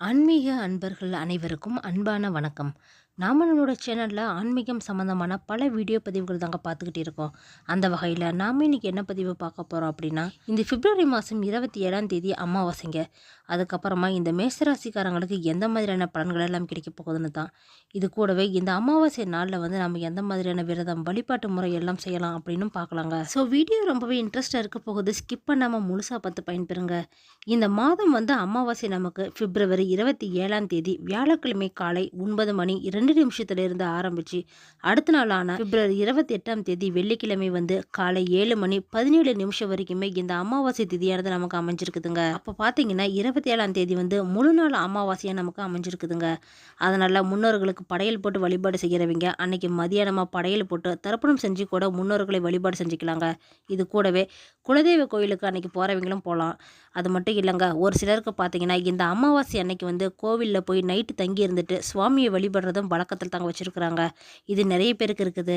ஆன்மீக அன்பர்கள் அனைவருக்கும் அன்பான வணக்கம். நாம நம்மளோட சேனல்ல ஆன்மீகம் சம்மந்தமான பல வீடியோ பதிவுகள் தாங்க பார்த்துக்கிட்டு இருக்கோம். அந்த வகையில் நாம இன்னைக்கு என்ன பதிவு பார்க்க போகிறோம் அப்படின்னா, இந்த பிப்ரவரி மாதம் 27ஆம் தேதி அமாவாசைங்க. அதுக்கப்புறமா இந்த மேசராசிக்காரங்களுக்கு எந்த மாதிரியான பலன்கள் எல்லாம் கிடைக்க போகுதுன்னு தான். இது கூடவே இந்த அமாவாசை நாளில் வந்து நம்ம எந்த மாதிரியான விரதம் வழிபாட்டு முறை எல்லாம் செய்யலாம் அப்படின்னு பார்க்கலாங்க. ஸோ வீடியோ ரொம்பவே இன்ட்ரெஸ்டாக இருக்க போகுது. ஸ்கிப் பண்ணாமல் முழுசாக பார்த்து பயன்பெறுங்க. இந்த மாதம் வந்து அமாவாசை நமக்கு பிப்ரவரி 27ஆம் தேதி வியாழக்கிழமை காலை 9 மணி 2 நிமிஷத்திலிருந்து ஆரம்பிச்சு அடுத்த நாளான பிப்ரவரி 28ஆம் தேதி வெள்ளிக்கிழமை வந்து காலை 7 மணி 17 நிமிஷம் வரைக்குமே இந்த அமாவாசை திதியானது நமக்கு அமைஞ்சிருக்குதுங்க. அப்போ பார்த்தீங்கன்னா 27ஆம் தேதி வந்து முழு நாள் அமாவாசையாக நமக்கு அமைஞ்சிருக்குதுங்க. அதனால முன்னோர்களுக்கு படையல் போட்டு வழிபாடு செய்கிறவங்க அன்னைக்கு மதியானமாக படையல் போட்டு தர்ப்பணம் செஞ்சு கூட முன்னோர்களை வழிபாடு செஞ்சுக்கலாங்க. இது கூடவே குலதெய்வ கோயிலுக்கு அன்னைக்கு போகிறவங்களும் போகலாம். அது மட்டும் இல்லைங்க, ஒரு சிலருக்கு பார்த்தீங்கன்னா இந்த அமாவாசை அன்னைக்கு வந்து கோவிலில் போய் நைட்டு தங்கி இருந்துட்டு சுவாமியை வழிபடுறதும் வழக்கத்தில் தாங்க வச்சுருக்குறாங்க. இது நிறைய பேருக்கு இருக்குது.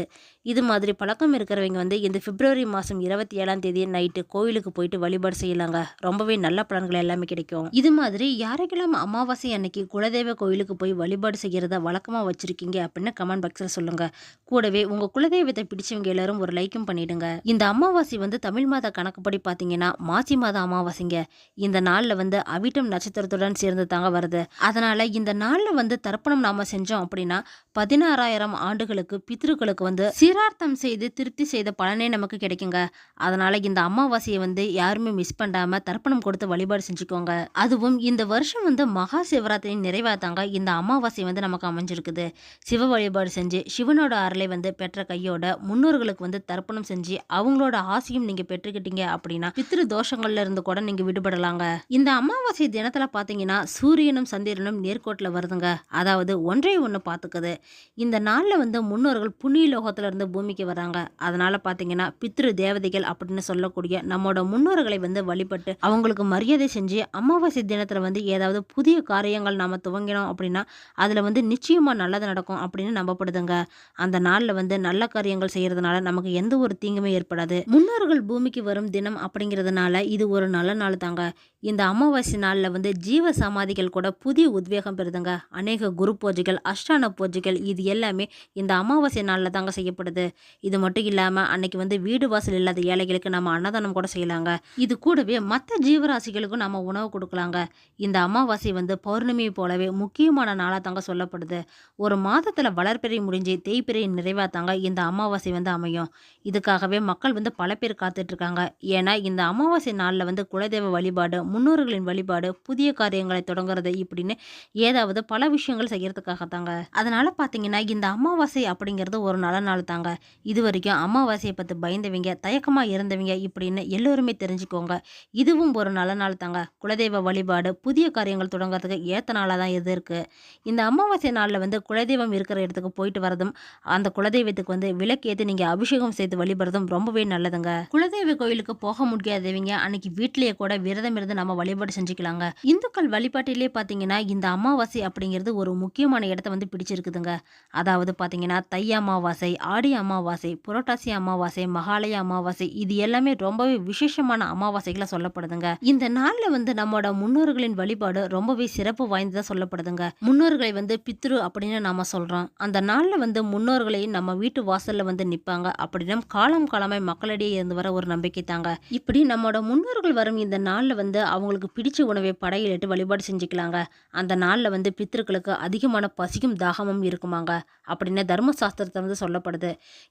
இது மாதிரி பழக்கம் இருக்கிறவங்க வந்து இந்த பிப்ரவரி மாதம் 27ஆம் தேதி நைட்டு கோவிலுக்கு போயிட்டு வழிபாடு செய்யலாங்க. ரொம்பவே நல்ல பலன்கள் எல்லாமே கிடைக்கும். இது மாதிரி யாருக்கெல்லாம் அமாவாசை அன்னைக்கு குலதெய்வ கோயிலுக்கு போய் வழிபாடு செய்கிறத வழக்கமாக வச்சுருக்கீங்க அப்படின்னு கமெண்ட் பாக்ஸில் சொல்லுங்கள். கூடவே உங்கள் குலதெய்வத்தை பிடிச்சவங்க எல்லாரும் ஒரு லைக்கும் பண்ணிடுங்க. இந்த அமாவாசை வந்து தமிழ் மாத கணக்குப்படி பார்த்தீங்கன்னா மாசி மாத அமாவாசைங்க. இந்த நாளில் வந்து அவிட்டம் நட்சத்திரத்துடன் சேர்ந்து தாங்க வருது. அதனால இந்த நாளில் வந்து தர்ப்பணம் நாம செஞ்சோம் அப்படின்னா 16,000 ஆண்டுகளுக்கு பித்ருக்களுக்கு வந்து சீரார்த்தம் செய்து திருப்தி செய்த பலனே நமக்கு கிடைக்குங்க. அதனால இந்த அமாவாசையை வந்து யாருமே மிஸ் பண்ணாம தர்ப்பணம் கொடுத்து வழிபாடு செஞ்சுக்கோங்க. அதுவும் இந்த வருஷம் வந்து மகா சிவராத்திரி நிறைவாதாங்க இந்த அமாவாசை வந்து நமக்கு அமைஞ்சிருக்குது. சிவ வழிபாடு செஞ்சு சிவனோட அருளை வந்து பெற்ற கையோட முன்னோர்களுக்கு வந்து தர்ப்பணம் செஞ்சு அவங்களோட ஆசையும் நீங்க பெற்றுக்கிட்டீங்க அப்படின்னா பித்ரு தோஷங்கள்ல இருந்து கூட நீங்க விடுபடலாங்க. இந்த அமாவாசை தினத்துல பாத்தீங்கன்னா சூரியனும் சந்திரனும் நேர்கோட்டில் வருதுங்க. அதாவது ஒன்றை ஒன்று பார்த்துக்குது. இந்த நாளில் வந்து முன்னோர்கள் புண்ணிய லோகத்துல இருந்து பூமிக்கு வராங்க. அதனால பாத்தீங்கன்னா பித்ரு தேவதைகள் அப்படின்னு சொல்லக்கூடிய நம்மோட முன்னோர்களை வந்து வழிபட்டு அவங்களுக்கு மரியாதை செஞ்சு அமாவாசை தினத்துல வந்து ஏதாவது புதிய காரியங்கள் நாம துவங்கினோம் அப்படின்னா அதுல வந்து நிச்சயமா நல்லது நடக்கும் அப்படின்னு நம்பப்படுதுங்க. அந்த நாளில் வந்து நல்ல காரியங்கள் செய்யறதுனால நமக்கு எந்த ஒரு தீங்குமே ஏற்படாது. முன்னோர்கள் பூமிக்கு வரும் தினம் அப்படிங்கிறதுனால இது ஒரு நல்ல நாள் தாங்க. இந்த அமாவாசை நாளில் வந்து ஜீவ சமாதிகள் கூட புதிய உத்வேகம் பெறுதுங்க. அநேக குரு பூஜைகள் அஷ்டான பூஜைகள் இது எல்லாமே இந்த அமாவாசை நாளில் தாங்க செய்யப்படுது. இது மட்டும் இல்லாமல் அன்னைக்கு வந்து வீடு வாசல் இல்லாத ஏழைகளுக்கு நம்ம அன்னதானம் கூட செய்யலாங்க. இது கூடவே மற்ற ஜீவராசிகளுக்கும் நம்ம உணவு கொடுக்கலாங்க. இந்த அமாவாசை வந்து பௌர்ணமியை போலவே முக்கியமான நாளாக தாங்க சொல்லப்படுது. ஒரு மாதத்தில் வளர்பிறை முடிஞ்சு தேய்பிறை நிறைவா தாங்க இந்த அமாவாசை வந்து அமையும். இதுக்காகவே மக்கள் வந்து பல பேர் காத்துட்டு இருக்காங்க. ஏன்னா இந்த அமாவாசை நாளில் வந்து குலதெய்வ வழிபாடு முன்னோர்களின் வழிபாடு புதிய காரியங்களை தொடங்குறது இப்படின்னு ஏதாவது பல விஷயங்கள் செய்யறதுக்காக தாங்க. அதனால பாத்தீங்கன்னா இந்த அமாவாசை அப்படிங்கிறது ஒரு நல்ல நாள் தாங்க. இது வரைக்கும் அமாவாசையை பத்தி பயந்தவங்க தயக்கமா இருந்தவங்க இப்படின்னு எல்லோருமே தெரிஞ்சுக்கோங்க. இதுவும் ஒரு நல்ல நாள் தாங்க. குலதெய்வ வழிபாடு புதிய காரியங்கள் தொடங்குறதுக்கு ஏத்த நாளா தான் இது இருக்கு. இந்த அமாவாசை நாளில் வந்து குலதெய்வம் இருக்கிற இடத்துக்கு போயிட்டு வரதும் அந்த குலதெய்வத்துக்கு வந்து விளக்கேற்றி நீங்க அபிஷேகம் செய்து வழிபடுறதும் ரொம்பவே நல்லதுங்க. குலதெய்வ கோயிலுக்கு போக முடியாதவங்க அன்னைக்கு வீட்டிலேயே கூட விரதம் இருந்து நம்ம வழிபாடு செஞ்சுக்கலாங்க. இந்துக்கள் வழிபாட்டிலே பாத்தீங்கன்னா இந்த அமாவாசை அப்படிங்கிறது ஒரு முக்கியமான இடத்த வந்து பிடிச்சிருக்குதுங்க. அதாவது பாத்தீங்கன்னா தை அமாவாசை, ஆடி அமாவாசை, புரட்டாசி அமாவாசை, மகாலய அமாவாசை இது எல்லாமே ரொம்பவே விசேஷமான அமாவாசைகளா சொல்லப்படுதுங்க. இந்த நாள்ல வந்து நம்மோட முன்னோர்களின் வழிபாடு ரொம்பவே சிறப்பு வாய்ந்ததா சொல்லப்படுதுங்க. முன்னோர்களை வந்து பித்ரு அப்படின்னு நாம சொல்றோம். அந்த நாள்ல வந்து முன்னோர்களை நம்ம வீட்டு வாசல்ல வந்து நிப்பாங்க அப்படின்னு காலம் காலமாய் மக்களிடையே இருந்து வர ஒரு நம்பிக்கை தாங்க. இப்படி நம்மோட முன்னோர்கள் வரும் இந்த நாள்ல வந்து அவங்களுக்கு பிடிச்ச உணவை படையிலிட்டு வழிபாடு செஞ்சுக்கலாங்க. அந்த நாளில் வந்து பித்திருக்களுக்கு அதிகமான பசியும் தாகமும் இருக்குமாங்க அப்படின்னு தர்மசாஸ்திரத்தை வந்து சொல்லப்படுது.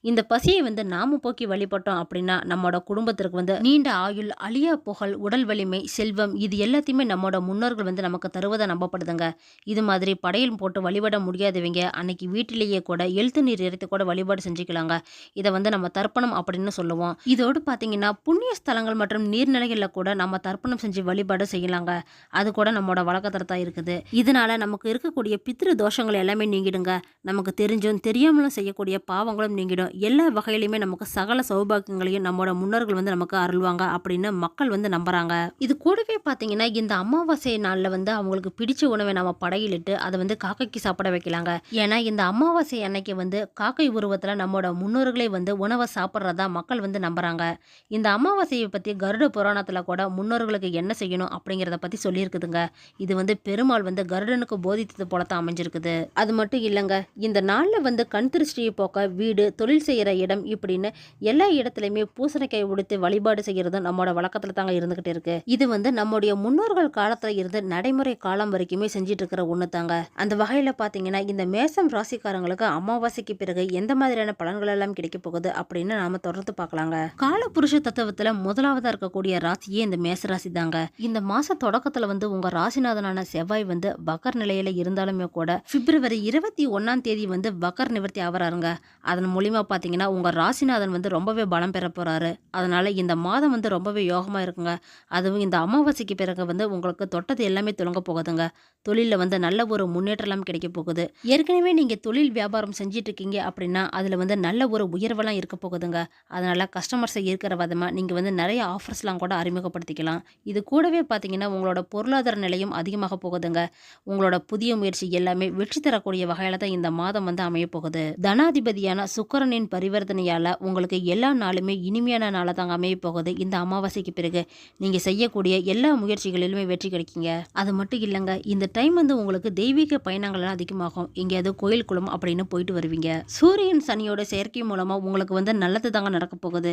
இந்த பசியை வந்து நாம போக்கி வழிபட்டோம் அப்படின்னா நம்மோட குடும்பத்திற்கு வந்து நீண்ட ஆயுள், அழியா புகழ், உடல் வலிமை, செல்வம் இது எல்லாத்தையுமே நம்மோட முன்னோர்கள் வந்து நமக்கு தருவதை நம்பப்படுதுங்க. இது மாதிரி படையல் போட்டு வழிபட முடியாதவங்க அன்னைக்கு வீட்டிலேயே கூட எழுத்து நீர் இறைத்து கூட வழிபாடு செஞ்சுக்கலாங்க. இதை வந்து நம்ம தர்ப்பணம் அப்படின்னு சொல்லுவோம். இதோடு பார்த்தீங்கன்னா புண்ணிய ஸ்தலங்கள் மற்றும் நீர்நிலைகளில் கூட நம்ம தர்ப்பணம் செஞ்சு வழிபாடு செய்யலாங்க. அது கூட நம்மளோட வழக்கத்துல தான் இருக்குது. இதனால நமக்கு இருக்கக்கூடிய பித்ரு தோஷங்கள் எல்லாமே நீங்கிடுங்க. நமக்கு தெரிஞ்சும் தெரியாமலும் செய்யக்கூடிய பாவங்களும் நீங்கிடும். எல்லா வகையிலுமே நமக்கு சகல சௌபாகியங்களையும் நம்மளோட முன்னோர்கள் வந்து நமக்கு அருள்வாங்க அப்படின்னு மக்கள் வந்து நம்புறாங்க. இது கூடவே பார்த்தீங்கன்னா இந்த அமாவாசை நாளில் வந்து அவங்களுக்கு பிடிச்ச உணவை நம்ம படையிலிட்டு அதை வந்து காக்கைக்கு சாப்பிட வைக்கலாங்க. ஏன்னா இந்த அமாவாசை அன்னைக்கு வந்து காக்கை உருவத்தில் நம்மளோட முன்னோர்களே வந்து உணவை சாப்பிட்றதா மக்கள் வந்து நம்புறாங்க. இந்த அமாவாசையை பற்றி கருட புராணத்தில் கூட முன்னோர்களுக்கு என்ன செய்யணும் அப்படிங்கிறத பற்றி சொல்லியிருக்குதுங்க. இது வந்து பெருமாள் வந்து கருடனுக்கு போதித்தது போல தான் அமைஞ்சிருக்குது. அது மட்டும் இல்லைங்க, இந்த நாளில் வந்து கண் திருஷ்டியை போக்க வீடு, தொழில் செய்கிற இடம் இப்படின்னு எல்லா இடத்துலையுமே பூசணிக்காய் உடுத்து வழிபாடு செய்கிறது நம்மளோட வழக்கத்தில் தாங்க இருந்துகிட்டு இருக்கு. இது வந்து நம்முடைய முன்னோர்கள் காலத்தில் இருந்து நடைமுறை காலம் வரைக்குமே செஞ்சிட்டு இருக்கிற ஒன்று தாங்க. அந்த வகையில் பார்த்தீங்கன்னா இந்த மேசம் ராசிக்காரங்களுக்கு அமாவாசைக்கு பிறகு எந்த மாதிரியான பலன்கள் எல்லாம் கிடைக்க போகுது அப்படின்னு நாம தொடர்ந்து பார்க்கலாங்க. காலபுருஷ தத்துவத்தில் முதலாவதா இருக்கக்கூடிய ராசியே இந்த மேச ராசி தாங்க. இந்த மாச தொடக்கத்துல வந்து உங்க ராசிநாதனான செவ்வாய் வந்து வக்கர நிலையில இருந்தாலுமே கூட பிப்ரவரி 21ஆம் தேதி வந்து வக்கர நிவர்த்தி ஆவறாருங்க. அதன் மூலியமா பாத்தீங்கன்னா உங்க ராசிநாதன் வந்து ரொம்பவே பலம் பெற போறாரு. அதனால இந்த மாதம் வந்து ரொம்பவே யோகமா இருக்குங்க. அதுவும் இந்த அமாவாசைக்கு பிறகு வந்து உங்களுக்கு தொட்டது எல்லாமே துலங்க போகுதுங்க. தொழில வந்து நல்ல ஒரு முன்னேற்றம் எல்லாம் கிடைக்க போகுது. ஏற்கனவே நீங்க தொழில் வியாபாரம் செஞ்சிட்டு இருக்கீங்க அப்படின்னா அதுல வந்து நல்ல ஒரு உயர்வெல்லாம் இருக்க போகுதுங்க. அதனால கஸ்டமர்ஸை ஈர்க்கிற விதமா நீங்க வந்து நிறைய ஆஃபர்ஸ்லாம் கூட அறிமுகப்படுத்திக்கலாம். இது கூடவே பார்த்தீங்கன்னா உங்களோட பொருளாதார நிலையும் அதிகமாக போகுதுங்க. உங்களோட புதிய முயற்சி எல்லாமே வெற்றி தரக்கூடிய வகையில தான் இந்த மாதம் வந்து அமைய போகுது. தனாதிபதியான சுக்கிரனின் பரிவர்த்தனையால உங்களுக்கு எல்லா நாளுமே இனிமையான நாளா தாங்க அமைய போகுது. இந்த அமாவாசைக்கு பிறகு நீங்க செய்யக்கூடிய எல்லா முயற்சிகளிலுமே வெற்றி கிடைக்குங்க. அது மட்டும் இல்லைங்க, இந்த டைம் வந்து உங்களுக்கு தெய்வீக பயணங்கள் அதிகமாகும். எங்கேயாவது கோயில் குளம் அப்படின்னு போயிட்டு வருவீங்க. சூரியன் சனியோட செயற்கை மூலமா உங்களுக்கு வந்து நல்லது தாங்க நடக்க போகுது.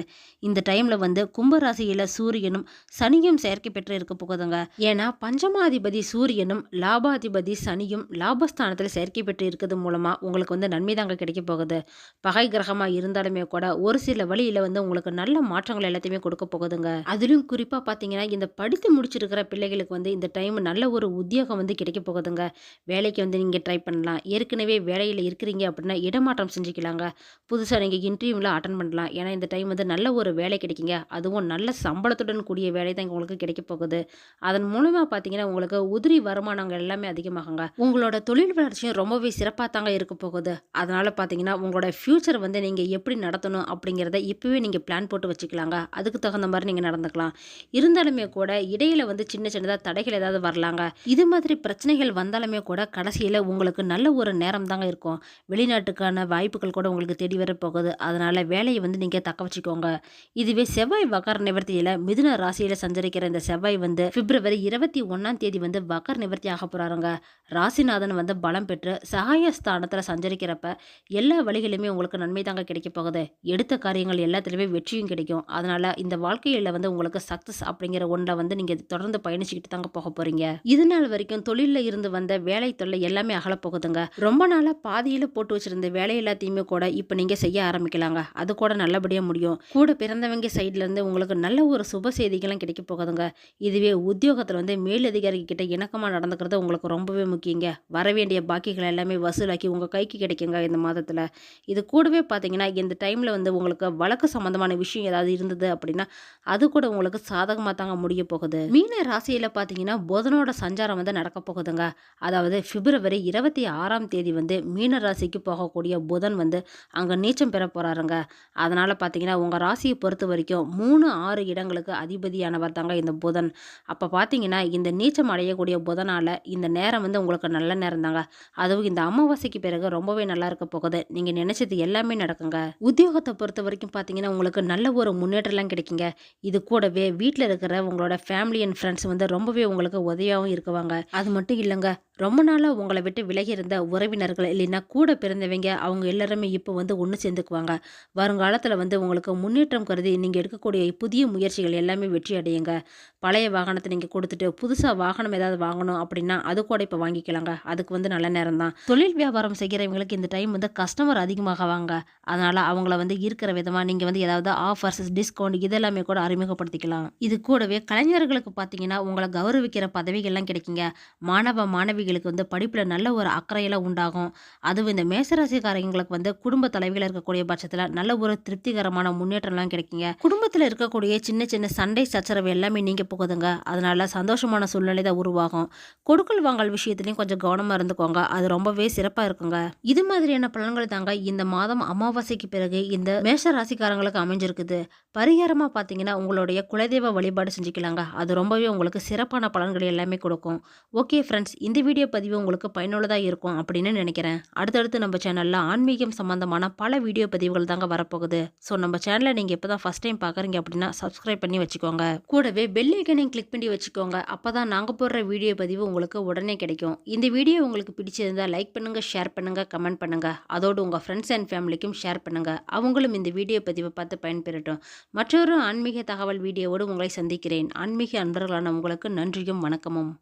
இந்த டைம்ல வந்து கும்பராசியில சூரியனும் சனியும் செயற்கை பெற்று இருக்க போகுதுங்க. ஏன்னா பஞ்சமாதிபதி சூரியனும் லாபாதிபதி சனியும் லாபஸ்தானத்தில் செயற்கை பெற்று இருக்கிறது மூலமா உங்களுக்கு வந்து நன்மை தாங்க கிடைக்க போகுது. பகை கிரகமா இருந்தாலுமே கூட ஒரு சில வழியில வந்து உங்களுக்கு நல்ல மாற்றங்கள் எல்லாத்தையுமே கொடுக்க போகுதுங்க. அதிலும் குறிப்பா பாத்தீங்கன்னா இந்த படித்து முடிச்சிருக்கிற பிள்ளைகளுக்கு வந்து இந்த டைம் நல்ல ஒரு உத்தியோகம் வந்து கிடைக்க போகுதுங்க. வேலைக்கு வந்து நீங்க ட்ரை பண்ணலாம். ஏற்கனவே வேலையில இருக்கிறீங்க அப்படின்னா இடமாற்றம் செஞ்சுக்கலாங்க. புதுசா நீங்க இன்டர்வியூல அட்டன் பண்ணலாம். ஏன்னா இந்த டைம் வந்து நல்ல ஒரு வேலை கிடைக்குங்க. அதுவும் நல்ல சம்பளத்துடன் கூடிய வேலை தான் உங்களுக்கு கிடைக்க போகுது. அதன் மூலமா பார்த்தீங்கன்னா உங்களுக்கு உதிரி வருமானங்கள் எல்லாமே அதிகமாகுங்க. உங்களோட தொழில் வளர்ச்சியும் ரொம்பவே சிறப்பாக தாங்க இருக்க போகுது. அதனால பார்த்தீங்கன்னா உங்களோட ஃபியூச்சர் வந்து நீங்க எப்படி நடத்தணும் அப்படிங்கிறத இப்பவே நீங்க பிளான் போட்டு வச்சுக்கலாங்க. அதுக்கு தகுந்த மாதிரி நீங்க நடந்துக்கலாம். இருந்தாலுமே கூட இடையில வந்து சின்ன சின்னதாக தடைகள் ஏதாவது வரலாங்க. இது மாதிரி பிரச்சனைகள் வந்தாலுமே கூட கடைசியில் உங்களுக்கு நல்ல ஒரு நேரம் தாங்க இருக்கும். வெளிநாட்டுக்கான வாய்ப்புகள் கூட உங்களுக்கு தேடி வர போகுது. அதனால வேலையை வந்து நீங்க தக்க வச்சுக்கோங்க. இதுவே செவ்வாய் வக்கர நிவர்த்தியில மிதுன ராசியில சஞ்சரிக்கிற இந்த செவ்வாய் வந்து பிப்ரவரி 21ஆம் தேதி வந்து வக்கர நிவர்த்தி ஆக போறாருங்க. ராசிநாதன் வந்து பலம் பெற்று சகாயஸ்தானத்துல சஞ்சரிக்கிறப்ப எல்லா வழிகளுமே உங்களுக்கு நன்மை தாங்க கிடைக்க போகுது. எடுத்த காரியங்கள் எல்லாத்துலயுமே வெற்றியும் கிடைக்கும். அதனால இந்த வாழ்க்கையில வந்து உங்களுக்கு சக்சஸ் அப்படிங்கிற ஒன்றை வந்து நீங்க தொடர்ந்து பயணிச்சுக்கிட்டு தாங்க போக போறீங்க. இது நாள் வரைக்கும் தொழில இருந்து வந்த வேலை தொல்லை எல்லாமே அகல போகுதுங்க. ரொம்ப நாளா பாதியில போட்டு வச்சிருந்த வேலை எல்லாத்தையுமே கூட இப்ப நீங்க செய்ய ஆரம்பிக்கலாங்க. அது கூட நல்லபடியா முடியும். கூட பிறந்தவங்க சைட்ல இருந்து உங்களுக்கு நல்ல ஒரு சுப செய்திகளும் கிடைக்க போகுதுங்க. இதுவே உத்தியோகத்துல வந்து மேலதிகாரி கிட்ட இணக்கமா நடந்துக்கிறது உங்களுக்கு ரொம்பவே முக்கியங்க. வர வேண்டிய பாக்கிகள் எல்லாமே வசூலாக்கி உங்க கைக்கு கிடைக்குங்க இந்த மாதத்துல. இது கூடவே பாத்தீங்கன்னா இந்த டைம்ல வந்து உங்களுக்கு வழக்கு சம்பந்தமான விஷயம் ஏதாவது இருந்தது அப்படின்னா அது கூட உங்களுக்கு சாதகமா தாங்க முடிய போகுது. மீன ராசியில பாத்தீங்கன்னா புதனோட சஞ்சாரம் வந்து நடக்க போகுதுங்க. அதாவது பிப்ரவரி 26ஆம் தேதி வந்து மீன ராசிக்கு போகக்கூடிய புதன் வந்து அங்க நீச்சம் பெற போறாருங்க. அதனால பாத்தீங்கன்னா உங்க ராசியை பொறுத்த வரைக்கும் 3-6 இடங்களுக்கு அதிபதியானவர் தாங்க இந்த புதன். அப்ப பாத்தீங்கன்னா இந்த நீச்சம் அடையக்கூடிய புதனால இந்த நேரம் வந்து உங்களுக்கு நல்ல நேரம் தாங்க. அதுவும் இந்த அமாவாசைக்கு பிறகு ரொம்பவே நல்லா இருக்க போகுது. நீங்க நினைச்சது எல்லாமே நடக்குங்க. உத்தியோகத்தை பொறுத்த வரைக்கும் பாத்தீங்கன்னா உங்களுக்கு நல்ல ஒரு முன்னேற்றம் எல்லாம் கிடைக்குங்க. இது கூடவே வீட்டில் இருக்கிற உங்களோட ஃபேமிலி அண்ட் ஃப்ரெண்ட்ஸ் வந்து ரொம்பவே உங்களுக்கு உதவியாகவும் இருக்குவாங்க. அது மட்டும் இல்லைங்க, ரொம்ப நாளாக உங்களை விட்டு விலகி இருந்த உறவினர்கள் இல்லைன்னா கூட பிறந்தவங்க அவங்க எல்லாருமே இப்போ வந்து ஒன்று சேர்ந்துக்குவாங்க. வருங்காலத்தில் வந்து உங்களுக்கு முன்னேற்றம் கருதி நீங்கள் எடுக்கக்கூடிய புதிய முயற்சிகள் எல்லாமே வெற்றி அடையுங்க. பழைய வாகனத்தை நீங்கள் கொடுத்துட்டு புதுசாக வாகனம் ஏதாவது வாங்கணும் அப்படின்னா அது கூட இப்போ வாங்கிக்கலாங்க. அதுக்கு வந்து நல்ல நேரம் தான். தொழில் வியாபாரம் செய்கிறவங்களுக்கு இந்த டைம் வந்து கஸ்டமர் அதிகமாகவாங்க. அதனால் அவங்கள வந்து இருக்கிற விதமாக நீங்கள் வந்து ஏதாவது ஆஃபர்ஸ் டிஸ்கவுண்ட் இதெல்லாமே கூட அறிமுகப்படுத்திக்கலாம். இது கூடவே கலைஞர்களுக்கு பார்த்தீங்கன்னா உங்களை கௌரவிக்கிற பதவிகள்லாம் கிடைக்குங்க. மாணவ மாணவிகளுக்கு வந்து படிப்பில் நல்ல ஒரு அக்கறையெல்லாம் உண்டாகும். அதுவும் இந்த மேசராசிக்காரங்களுக்கு வந்து குடும்ப தலைவிகள் இருக்கக்கூடிய பட்சத்தில் நல்ல ஒரு திருப்திகரமான முன்னேற்றம்லாம் கிடைக்குங்க. குடும்பத்தில் இருக்கக்கூடிய சின்ன சின்ன சண்டை சச்சரவு எல்லாமே நீங்க போகுதுங்க. அதனால சந்தோஷமான சூழ்நிலை தான் உருவாகும். கொடுக்கல் வாங்கல் விஷயத்துலையும் கொஞ்சம் கவனமா இருந்துக்கோங்க. அது ரொம்பவே சிறப்பா இருக்குங்க. இது மாதிரியான பலன்கள் தாங்க இந்த மாதம் அமாவாசைக்கு பிறகு இந்த மேஷ ராசிக்காரங்களுக்கு அமைஞ்சிருக்குது. பரிகாரமா பார்த்தீங்கன்னா உங்களுடைய குலதெய்வ வழிபாடு செஞ்சுக்கலாங்க. அது ரொம்பவே உங்களுக்கு சிறப்பான பலன்கள் எல்லாமே கொடுக்கும். ஓகே ஃப்ரெண்ட்ஸ், இந்த வீடியோ பதிவு உங்களுக்கு பயனுள்ளதாக இருக்கும் அப்படின்னு நினைக்கிறேன். அடுத்தடுத்து நம்ம சேனலில் ஆன்மீகம் சம்பந்தமான பல வீடியோ பதிவுகள் தாங்க வரப்போகுது. ஸோ நம்ம சேனலை நீங்கள் இப்போ தான் ஃபஸ்ட் டைம் பார்க்குறீங்க அப்படின்னா சப்ஸ்கிரைப் பண்ணி வச்சுக்கோங்க. கூடவே பெல் ஐக்கனையும் கிளிக் பண்ணி வச்சுக்கோங்க. அப்போ தான் நாங்கள் போடுற வீடியோ பதிவு உங்களுக்கு உடனே கிடைக்கும். இந்த வீடியோ உங்களுக்கு பிடிச்சிருந்தா லைக் பண்ணுங்கள், ஷேர் பண்ணுங்கள், கமெண்ட் பண்ணுங்கள். அதோடு உங்கள் ஃப்ரெண்ட்ஸ் அண்ட் ஃபேமிலிக்கும் ஷேர் பண்ணுங்கள். அவங்களும் இந்த வீடியோ பதிவை பார்த்து பயன்பெறட்டும். மற்றொரு ஆன்மீக தகவல் வீடியோவோடு உங்களை சந்திக்கிறேன். ஆன்மீக அன்பர்களான உங்களுக்கு நன்றியும் வணக்கமும்.